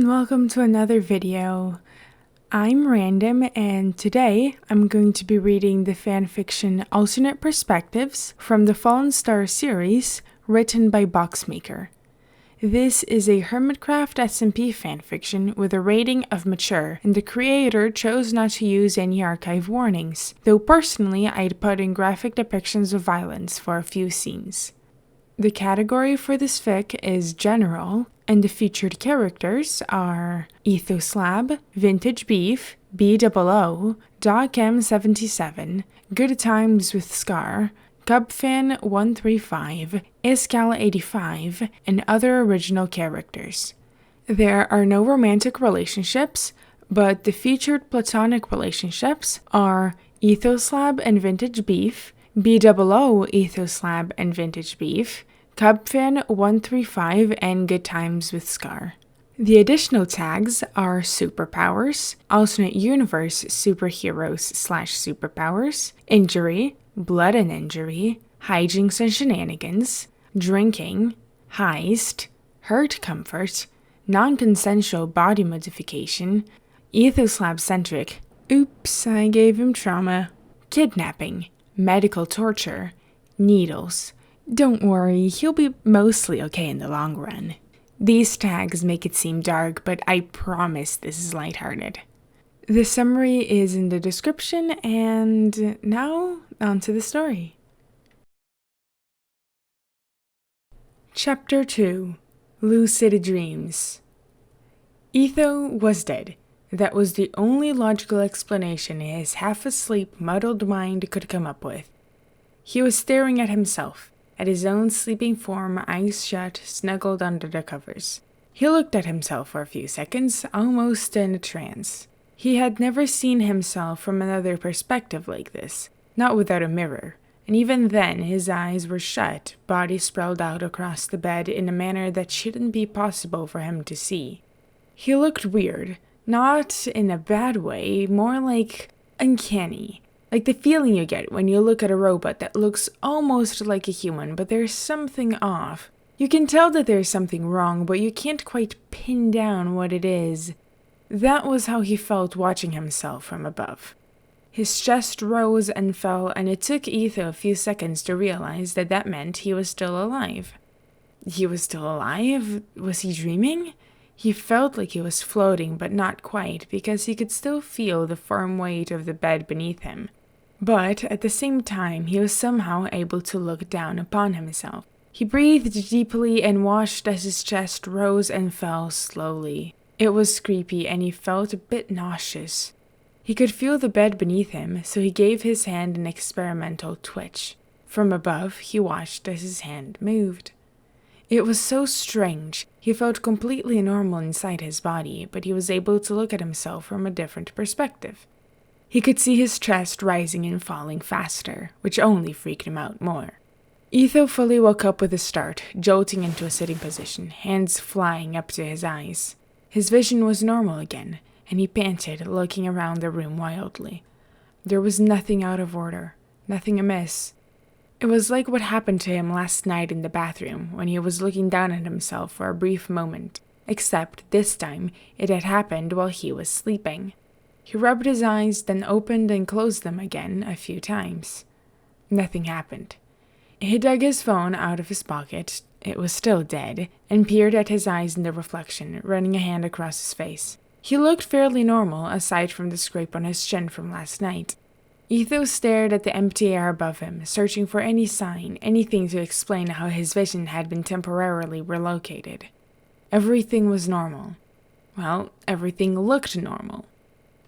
and welcome to another video. I'm Random, and today I'm going to be reading the fanfiction Alternate Perspectives from the Fallen Star series, written by Boxmaker. This is a Hermitcraft SMP fanfiction with a rating of mature, and the creator chose not to use any archive warnings, though personally I'd put in graphic depictions of violence for a few scenes. The category for this fic is General, and the featured characters are Etho-Slab, Vintage Beef, B.O.O, Doc M77, Good Times with Scar, Cubfan135, Iscal85, and other original characters. There are no romantic relationships, but the featured platonic relationships are Etho-Slab and Vintage Beef, B.O.O, Etho-Slab and Vintage Beef, Cubfan135, and Good Times with Scar. The additional tags are superpowers, alternate universe superheroes/superpowers, injury, blood and injury, hijinks and shenanigans, drinking, heist, hurt comfort, non-consensual body modification, Etho-centric, oops, I gave him trauma, kidnapping, medical torture, needles. Don't worry, he'll be mostly okay in the long run. These tags make it seem dark, but I promise this is lighthearted. The summary is in the description, and now on to the story. Chapter 2: Lucid Dreams. Etho was dead. That was the only logical explanation his half-asleep, muddled mind could come up with. He was staring at himself, at his own sleeping form, eyes shut, snuggled under the covers. He looked at himself for a few seconds, almost in a trance. He had never seen himself from another perspective like this, not without a mirror, and even then his eyes were shut, body sprawled out across the bed in a manner that shouldn't be possible for him to see. He looked weird, not in a bad way, more like uncanny. Like the feeling you get when you look at a robot that looks almost like a human, but there's something off. You can tell that there's something wrong, but you can't quite pin down what it is. That was how he felt watching himself from above. His chest rose and fell, and it took Etho a few seconds to realize that that meant he was still alive. He was still alive? Was he dreaming? He felt like he was floating, but not quite, because he could still feel the firm weight of the bed beneath him. But at the same time, he was somehow able to look down upon himself. He breathed deeply and watched as his chest rose and fell slowly. It was creepy, and he felt a bit nauseous. He could feel the bed beneath him, so he gave his hand an experimental twitch. From above, he watched as his hand moved. It was so strange. He felt completely normal inside his body, but he was able to look at himself from a different perspective. He could see his chest rising and falling faster, which only freaked him out more. Etho fully woke up with a start, jolting into a sitting position, hands flying up to his eyes. His vision was normal again, and he panted, looking around the room wildly. There was nothing out of order, nothing amiss. It was like what happened to him last night in the bathroom, when he was looking down at himself for a brief moment, except this time it had happened while he was sleeping. He rubbed his eyes, then opened and closed them again a few times. Nothing happened. He dug his phone out of his pocket, it was still dead, and peered at his eyes in the reflection, running a hand across his face. He looked fairly normal, aside from the scrape on his chin from last night. Etho stared at the empty air above him, searching for any sign, anything to explain how his vision had been temporarily relocated. Everything was normal. Well, everything looked normal.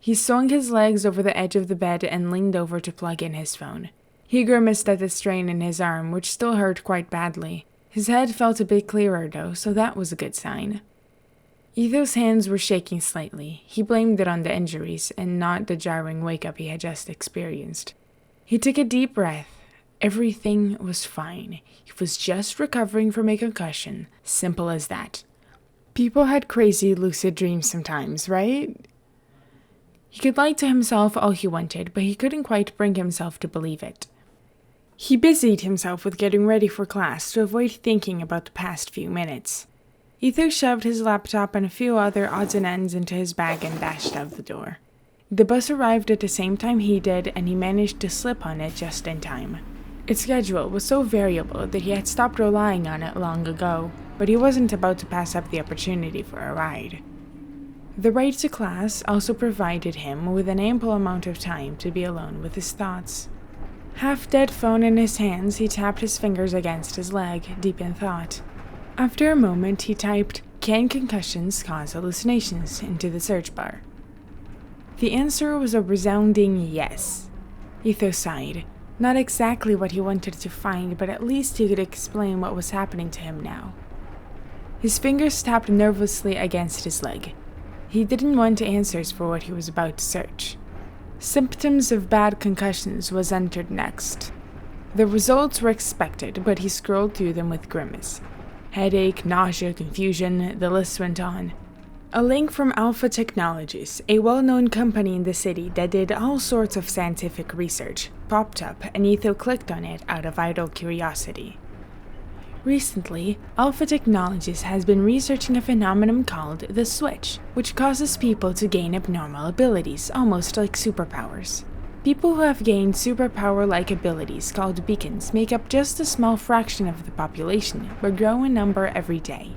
He swung his legs over the edge of the bed and leaned over to plug in his phone. He grimaced at the strain in his arm, which still hurt quite badly. His head felt a bit clearer though, so that was a good sign. Etho's hands were shaking slightly. He blamed it on the injuries and not the jarring wake-up he had just experienced. He took a deep breath. Everything was fine. He was just recovering from a concussion. Simple as that. People had crazy lucid dreams sometimes, right? He could lie to himself all he wanted, but he couldn't quite bring himself to believe it. He busied himself with getting ready for class to avoid thinking about the past few minutes. Etho shoved his laptop and a few other odds and ends into his bag and dashed out the door. The bus arrived at the same time he did, and he managed to slip on it just in time. Its schedule was so variable that he had stopped relying on it long ago, but he wasn't about to pass up the opportunity for a ride. The ride to class also provided him with an ample amount of time to be alone with his thoughts. Half-dead phone in his hands, he tapped his fingers against his leg, deep in thought. After a moment, he typed, "Can concussions cause hallucinations?" into the search bar. The answer was a resounding yes. Etho sighed. Not exactly what he wanted to find, but at least he could explain what was happening to him now. His fingers tapped nervously against his leg. He didn't want answers for what he was about to search. Symptoms of bad concussions was entered next. The results were expected, but he scrolled through them with grimace. Headache, nausea, confusion, the list went on. A link from Alpha Technologies, a well-known company in the city that did all sorts of scientific research, popped up, and Etho clicked on it out of idle curiosity. Recently, Alpha Technologies has been researching a phenomenon called the switch, which causes people to gain abnormal abilities, almost like superpowers. People who have gained superpower-like abilities called beacons make up just a small fraction of the population, but grow in number every day.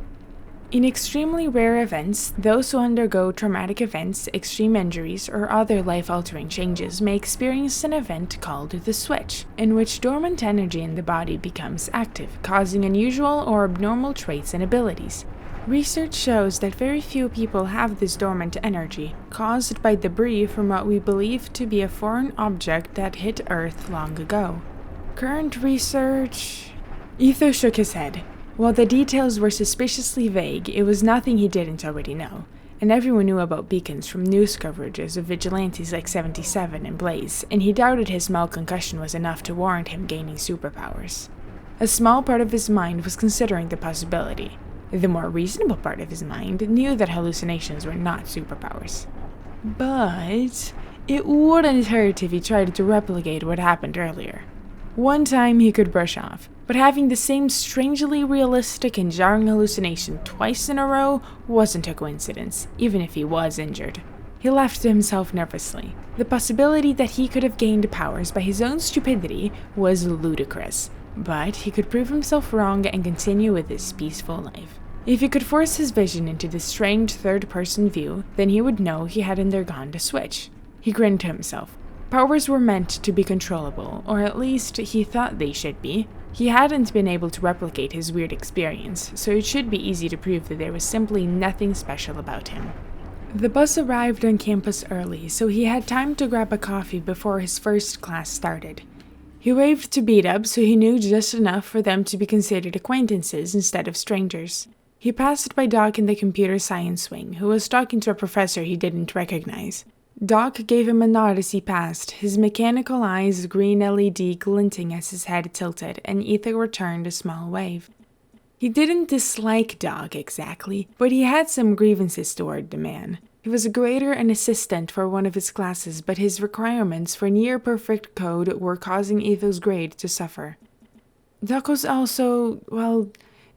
In extremely rare events, those who undergo traumatic events, extreme injuries, or other life-altering changes may experience an event called the switch, in which dormant energy in the body becomes active, causing unusual or abnormal traits and abilities. Research shows that very few people have this dormant energy, caused by debris from what we believe to be a foreign object that hit Earth long ago. Current research... Etho shook his head. While the details were suspiciously vague, it was nothing he didn't already know, and everyone knew about beacons from news coverages of vigilantes like 77 and Blaze, and he doubted his mild concussion was enough to warrant him gaining superpowers. A small part of his mind was considering the possibility. The more reasonable part of his mind knew that hallucinations were not superpowers. But it wouldn't hurt if he tried to replicate what happened earlier. One time he could brush off, but having the same strangely realistic and jarring hallucination twice in a row wasn't a coincidence, even if he was injured. He laughed to himself nervously. The possibility that he could have gained powers by his own stupidity was ludicrous, but he could prove himself wrong and continue with his peaceful life. If he could force his vision into this strange third-person view, then he would know he had undergone the switch. He grinned to himself. Powers were meant to be controllable, or at least he thought they should be. He hadn't been able to replicate his weird experience, so it should be easy to prove that there was simply nothing special about him. The bus arrived on campus early, so he had time to grab a coffee before his first class started. He waved to beat-ups, who he knew just enough for them to be considered acquaintances instead of strangers. He passed by Doc in the computer science wing, who was talking to a professor he didn't recognize. Doc gave him a nod as he passed, his mechanical eyes green LED glinting as his head tilted, and Etho returned a small wave. He didn't dislike Doc exactly, but he had some grievances toward the man. He was a grader and assistant for one of his classes, but his requirements for near-perfect code were causing Etho's grade to suffer. Doc was also,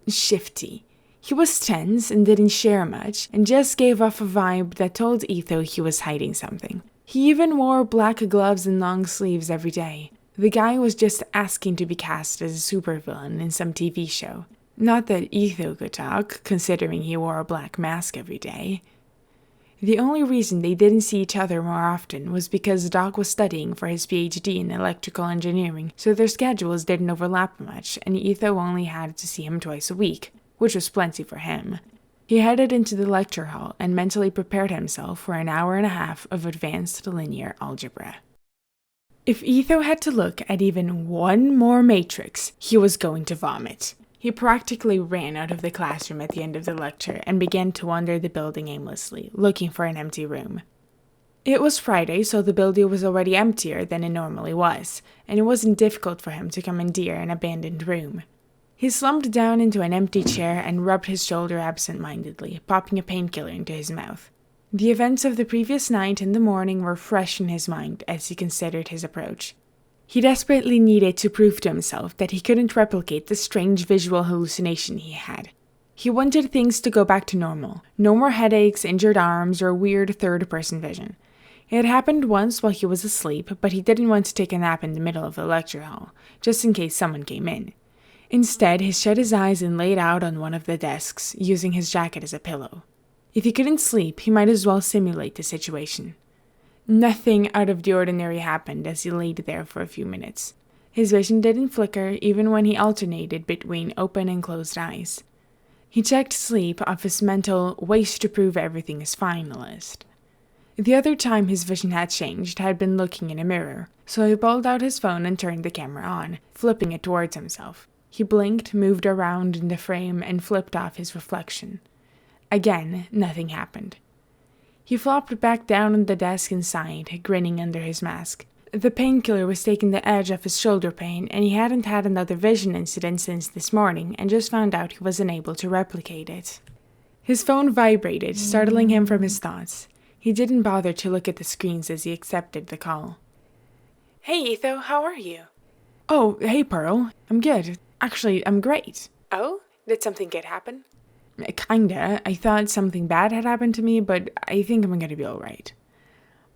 shifty. He was tense and didn't share much, and just gave off a vibe that told Etho he was hiding something. He even wore black gloves and long sleeves every day. The guy was just asking to be cast as a supervillain in some TV show. Not that Etho could talk, considering he wore a black mask every day. The only reason they didn't see each other more often was because Doc was studying for his PhD in electrical engineering, so their schedules didn't overlap much, and Etho only had to see him twice a week, which was plenty for him. He headed into the lecture hall and mentally prepared himself for an hour and a half of advanced linear algebra. If Etho had to look at even one more matrix, he was going to vomit. He practically ran out of the classroom at the end of the lecture and began to wander the building aimlessly, looking for an empty room. It was Friday, so the building was already emptier than it normally was, and it wasn't difficult for him to commandeer an abandoned room. He slumped down into an empty chair and rubbed his shoulder absent-mindedly, popping a painkiller into his mouth. The events of the previous night and the morning were fresh in his mind as he considered his approach. He desperately needed to prove to himself that he couldn't replicate the strange visual hallucination he had. He wanted things to go back to normal. No more headaches, injured arms, or weird third-person vision. It happened once while he was asleep, but he didn't want to take a nap in the middle of the lecture hall, just in case someone came in. Instead, he shut his eyes and laid out on one of the desks, using his jacket as a pillow. If he couldn't sleep, he might as well simulate the situation. Nothing out of the ordinary happened as he laid there for a few minutes. His vision didn't flicker even when he alternated between open and closed eyes. He checked sleep off his mental ways to prove everything is fine list. The other time his vision had changed had been looking in a mirror, so he pulled out his phone and turned the camera on, flipping it towards himself. He blinked, moved around in the frame, and flipped off his reflection. Again, nothing happened. He flopped back down on the desk and sighed, grinning under his mask. The painkiller was taking the edge off his shoulder pain, and he hadn't had another vision incident since this morning and just found out he was unable to replicate it. His phone vibrated, startling him from his thoughts. He didn't bother to look at the screens as he accepted the call. "Hey, Etho, how are you?" "Oh, hey, Pearl. I'm good. Actually, I'm great." "Oh? Did something good happen?" "Kinda. I thought something bad had happened to me, but I think I'm gonna be alright."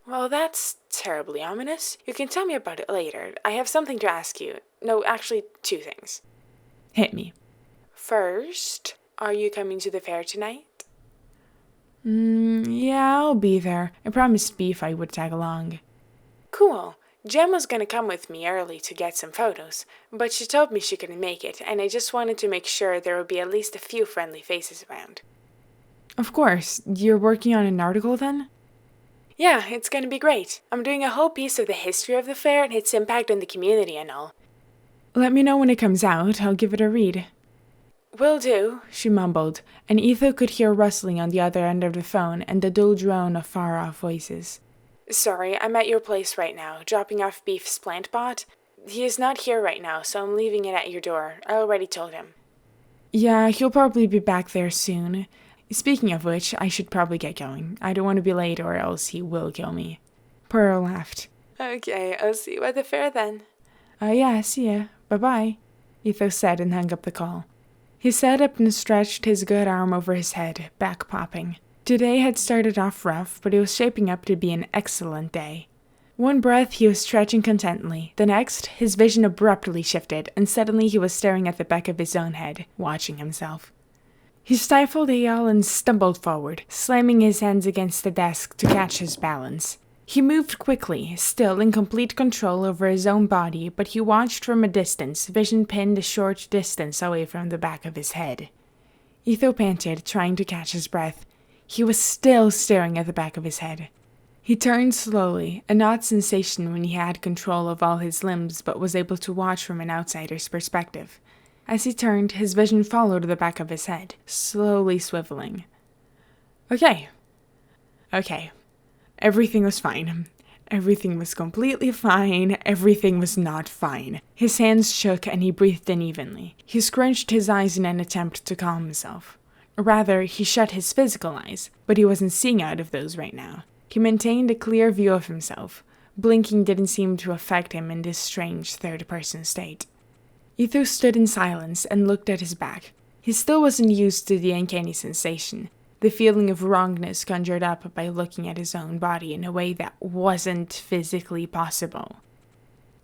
"Well, that's terribly ominous. You can tell me about it later. I have something to ask you. No, actually, 2 things." "Hit me." "First, are you coming to the fair tonight?" Yeah, I'll be there. I promised Beef I would tag along." "Cool. Jem was gonna come with me early to get some photos, but she told me she couldn't make it, and I just wanted to make sure there would be at least a few friendly faces around." "Of course. You're working on an article then?" "Yeah, it's gonna be great. I'm doing a whole piece of the history of the fair and its impact on the community and all." "Let me know when it comes out. I'll give it a read." "Will do," she mumbled, and Etho could hear rustling on the other end of the phone and the dull drone of far-off voices. "Sorry, I'm at your place right now, dropping off Beef's plant pot. He is not here right now, so I'm leaving it at your door. I already told him." "Yeah, he'll probably be back there soon. Speaking of which, I should probably get going. I don't want to be late or else he will kill me." Pearl laughed. "Okay, I'll see you at the fair then." Yeah, see ya. Bye-bye," Etho said and hung up the call. He sat up and stretched his good arm over his head, back popping. Today had started off rough, but it was shaping up to be an excellent day. One breath he was stretching contently. The next, his vision abruptly shifted, and suddenly he was staring at the back of his own head, watching himself. He stifled a yell and stumbled forward, slamming his hands against the desk to catch his balance. He moved quickly, still in complete control over his own body, but he watched from a distance, vision pinned a short distance away from the back of his head. Etho panted, trying to catch his breath. He was still staring at the back of his head. He turned slowly, an odd sensation when he had control of all his limbs but was able to watch from an outsider's perspective. As he turned, his vision followed the back of his head, slowly swiveling. Okay. Everything was fine. Everything was completely fine. Everything was not fine. His hands shook and he breathed unevenly. He scrunched his eyes in an attempt to calm himself. Rather, he shut his physical eyes, but he wasn't seeing out of those right now. He maintained a clear view of himself. Blinking didn't seem to affect him in this strange third-person state. Etho stood in silence and looked at his back. He still wasn't used to the uncanny sensation, the feeling of wrongness conjured up by looking at his own body in a way that wasn't physically possible.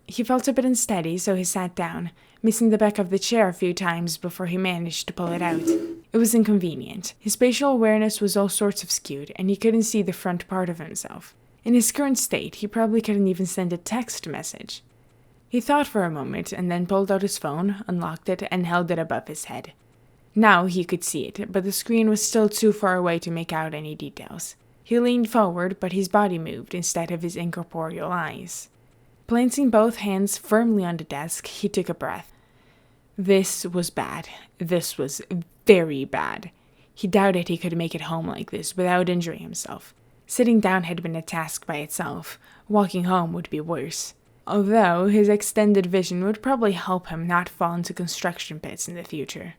He felt a bit unsteady, so he sat down, missing the back of the chair a few times before he managed to pull it out. It was inconvenient. His spatial awareness was all sorts of skewed, and he couldn't see the front part of himself. In his current state, he probably couldn't even send a text message. He thought for a moment, and then pulled out his phone, unlocked it, and held it above his head. Now he could see it, but the screen was still too far away to make out any details. He leaned forward, but his body moved instead of his incorporeal eyes. Planting both hands firmly on the desk, he took a breath. This was bad. This was very bad. He doubted he could make it home like this without injuring himself. Sitting down had been a task by itself. Walking home would be worse. Although his extended vision would probably help him not fall into construction pits in the future.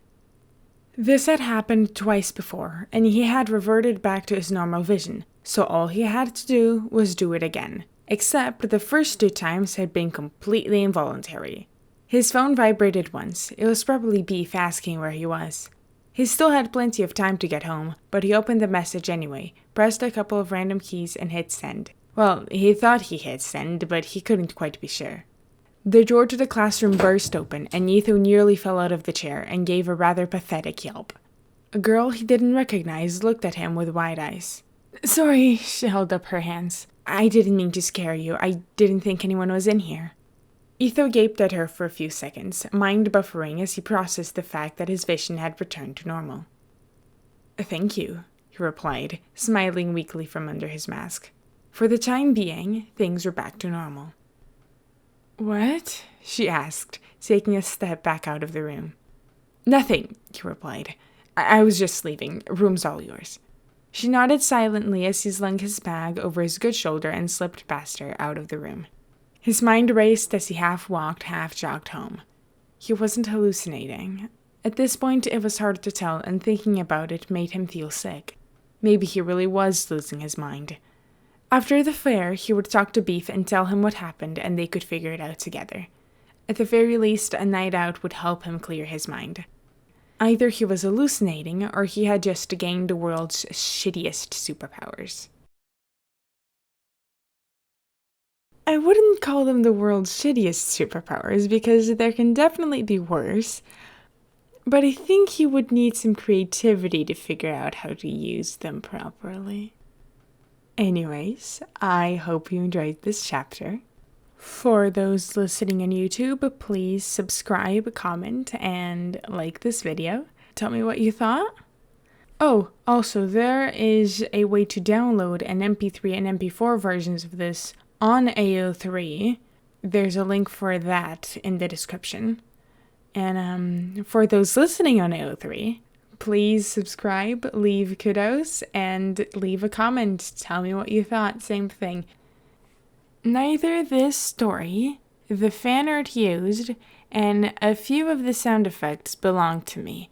This had happened twice before, and he had reverted back to his normal vision, so all he had to do was do it again. Except the first 2 times had been completely involuntary. His phone vibrated once. It was probably Beef asking where he was. He still had plenty of time to get home, but he opened the message anyway, pressed a couple of random keys, and hit send. Well, he thought he hit send, but he couldn't quite be sure. The door to the classroom burst open, and Etho nearly fell out of the chair and gave a rather pathetic yelp. A girl he didn't recognize looked at him with wide eyes. "Sorry," she held up her hands. "I didn't mean to scare you. I didn't think anyone was in here." Etho gaped at her for a few seconds, mind buffering as he processed the fact that his vision had returned to normal. "Thank you," he replied, smiling weakly from under his mask. For the time being, things were back to normal. "What?" she asked, taking a step back out of the room. "Nothing," he replied. I was just leaving. Room's all yours." She nodded silently as he slung his bag over his good shoulder and slipped past her out of the room. His mind raced as he half walked, half jogged home. He wasn't hallucinating. At this point, it was hard to tell, and thinking about it made him feel sick. Maybe he really was losing his mind. After the fair, he would talk to Beef and tell him what happened, and they could figure it out together. At the very least, a night out would help him clear his mind. Either he was hallucinating, or he had just gained the world's shittiest superpowers. I wouldn't call them the world's shittiest superpowers, because there can definitely be worse. But I think he would need some creativity to figure out how to use them properly. Anyways, I hope you enjoyed this chapter. For those listening on YouTube, please subscribe, comment, and like this video. Tell me what you thought. Oh, also, there is a way to download an MP3 and MP4 versions of this on AO3. There's a link for that in the description. And for those listening on AO3, please subscribe, leave kudos, and leave a comment. Tell me what you thought. Same thing. Neither this story, the Fanart used, and a few of the sound effects belong to me.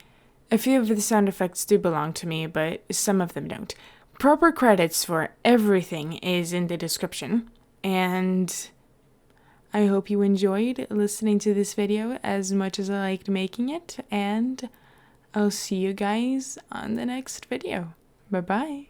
A few of the sound effects do belong to me, but some of them don't. Proper credits for everything is in the description. And I hope you enjoyed listening to this video as much as I liked making it. And I'll see you guys on the next video. Bye-bye.